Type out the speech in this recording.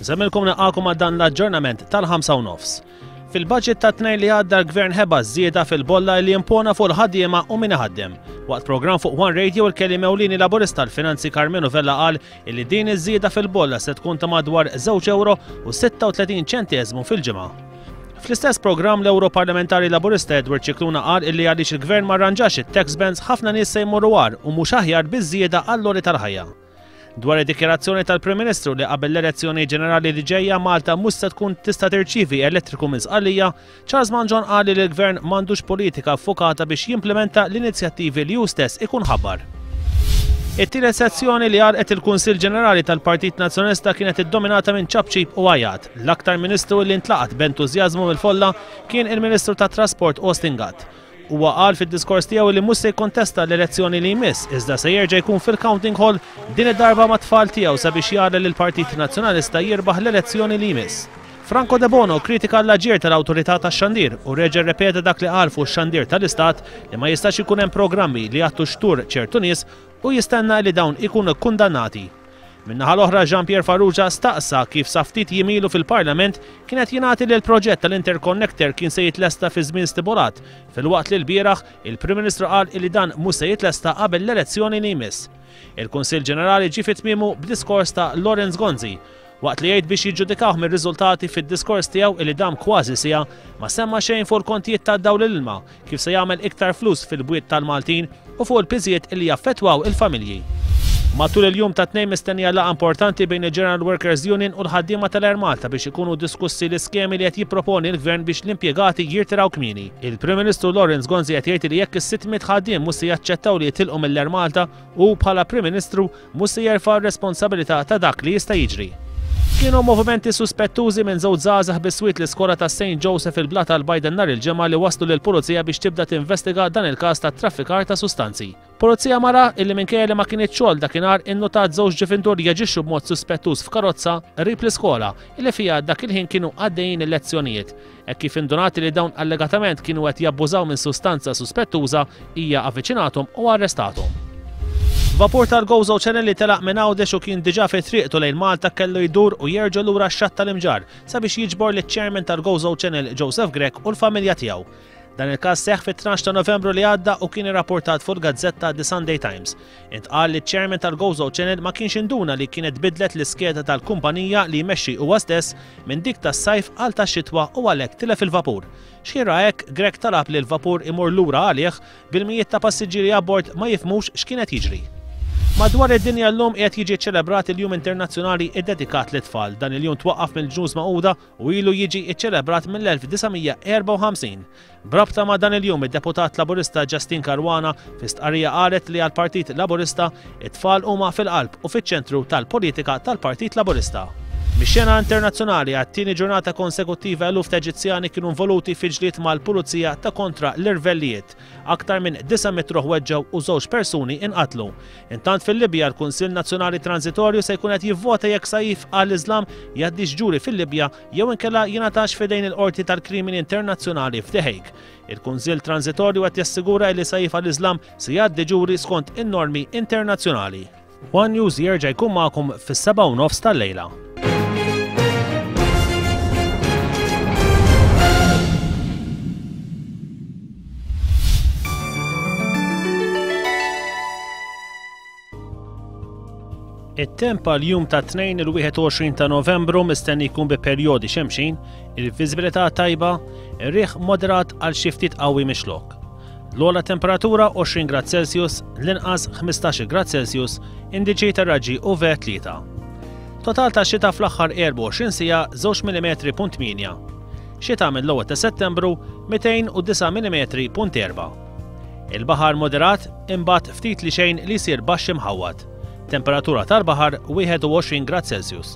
Żemmilkom naqakom għal dan l-aġġornament tal-5:30. Fil-budget ta' tnejn li għadda l-Gvern ħeba żieda fil-bolla li impona fuq il-ħaddiema u min iħaddem. Waqt programm fuq One Radio il-keliem ewlieni laburista l-Finanzi Carmenu Vella qal li din iż-żieda fil-bolla se tkun ta' madwar €2.36 fil-ġimgħa. Fl-istess programm l-Europarlamentari Laburista Edward Cicluna qal illi għaliex il-Gvern ma rranġax it-tax bans ħafna nies se jmorru għar u mhux aħjar biż-żieda għall-lori tal-ħajja. Dwar id-dikjarazzjoni tal-Prim Ministru li qabel l-elezzjoni ġenerali li ġejja Malta mhux se tkun tista' tirċievi elettriku minn Sqallija, Charles Manjon qal li l-Gvern m'għandux politika ffokata biex jimplementa l-inizjattivi li hu stess ikun ħabbar. It-tielet sezzjoni li għalqet il-Kunsill Ġenerali tal-Partit Nazzjonalista kienet iddominata minn ċabċib u għajat. L-aktar Ministru li ntlaqat b'entużjażmu mill-folla kien il-Ministru tat-Trasport Austin Gatt. Huwa qal fid-diskors tiegħu li mhux se jkontesta l-elezzjoni li jmiss, iżda se jerġa' jkun fil-counting hall din id-darba mat-tfal tiegħu sabiex jara li l-Partit Nazzjonalista jirbaħ l-elezzjoni li jmiss. Franco De Bono kritika l-aġir tal-awtorità tax-xandir u reġa' rrepeta dak li qal fuq ix-xandir tal-Istat li ma jistax ikun hemm programmi li jagħtu xtur ċertu nies u jistenna li dawn ikunu kundannati. Min-naħa l-oħra Jean-Pierre Farrugia staqsa kif sa ftit jimilu fil-Parlament kienet jingħati li l-proġett tal-Interconnector kien se jitlesta fi żmien stipulat, filwaqt li l-bieraħ il-Prim Ministru qal li dan mhux se jitlesta qabel l-elezzjoni li jmiss. Il-Kunsill Ġenerali ġie fi tmiemu b'diskors ta' Lorenz Gonzi waqt li jgħid biex jiġġudikawh mir-riżultati fid-diskors tiegħu li dam kważi sija ma semma xejn fuq il-kontijiet tad-dawl l-ilma kif se jagħmel iktar flus fil-bwiet tal-Maltin u fuq il-piżijiet li jaffettwaw il-familji. Matul il-jum ta' tnejn mistennija laqgħa importanti bejn il-General Workers Union u l-ħaddiema tal-Air Malta biex ikunu diskussi l-iskemi li qed jipproponi l-Gvern biex l-impjegati jirtiraw kmieni. Il-Prim Ministru Lorenz Gonzi qed jgħid li jekk is-600 ħaddiem mhux se jaċċettaw li jitilqu mill-Air Malta u bħala Prim Ministru mhux se jerfa' r-responsabilità ta' dak li jista' jiġri. Kienu movimenti suspettużi minn żewġ żgħażagħ bis-swiet l-iskola ta' St. Joseph il-Blat tal-Bajden nhar il-ġimgħa li waslu lill-Pulizija biex tibda tinvestiga dan il-każ ta' traffikar ta' sustanzi. Pulizija mara illi minkejja li ma kienx xogħol dakinhar innotat żewġ ġifintur jaġixxu b'mod suspettuż f'karozza qrib l-iskola illi fiha dak il-ħin kienu għaddejjin il-lezzjonijiet. Hekk kif indunati li dawn allegatament kienu qed jabbużaw minn sustanza suspettuża hija avviċinathom u arrestathom. Vapur tal-Gozo Channel li telaq minn Għawdex u kien diġà fi triqtu lejn Malta kellu jdur u jerġa' lura x-xatt tal-imġar sabiex jiġbor liċ-Chairman tal-Gozo Channel Joseph Grech u l-familja tiegħu. Dan il-każ seħħ fit-12 ta' Novembru li għadda u kien irrapportat fuq il-Gazzetta The Sunday Times. Intqal li ċ-Chairman tal-Gozo Channel ma kienx induna li kienet bidlet l-iskeda tal-kumpanija li jmexxi huwa stess minn dik tas-sajf għal tax-xitwa u għalhekk tilef il-vapur. X'ira hekk Grech talab li l-vapur imur lura għalih bil-mijiet ta' passiġġieri abbord ma jifhmux x'kienet jiġri. Madwar id-dinja llum qed jiġi ċċelebrat il-Jum Internazzjonali iddedikat lit-tfal. Dan il-jum twaqqaf mill-Ġnus Magħquda u ilu jiġi ċċelebrat mill-1954. Brabta ma' dan il-jum id-deputat Laburista Justin Caruana fi stqarrija qalet li għall-Partit Laburista it-tfal huma fil-qalb u fiċ-ċentru tal-politika tal-Partit Laburista. Mix-xena internazzjonali għat-tieni ġurnata konsekuttiva eluf ta' Eġizzjani kienu involuti fi ġlied mal-pulizija ta' kontra l-irvellijiet. Aktar minn 9 mitruħ weġġew u żewġ persuni inqatlu. Intant fil-Libja l-Kunsill Nazzjonali Transitorju se jkun qed jivvota jekk Saif għall-Iżlam jgħaddix ġuri fil-Libja jew inkella jingħatax f'idejn il-Qorti tal-Krimini Internazzjonali f'The Hague. Il-Kunsill Transitorju qed jassigura li Saif għall-Iżlam se jgħaddi ġuri skont in-normi internazzjonali. One News jerġa' jkun magħkom fis-7:30 tal-lejla. It-temp għal-jum ta' tnejn il-21 ta' Novembru mistenni jkun bi perjodi xemxin, il-viżibilità tajba, ir-riħ moderat għal xi ftit qawwi mixlok. L-ogħla temperatura 20 grad Celsius, l-inqas 15 grad Celsius, indiċi ta' raġġi UV 3. Total ta' xita fl-aħħar 24 sija 2 mm.8. Xita mill-1 ta' Settembru 209 mm.4. Il-baħar moderat imbagħad ftit li xejn li jsir baxx imħawwad. Temperatura tal-baħar 21 grad Celsius.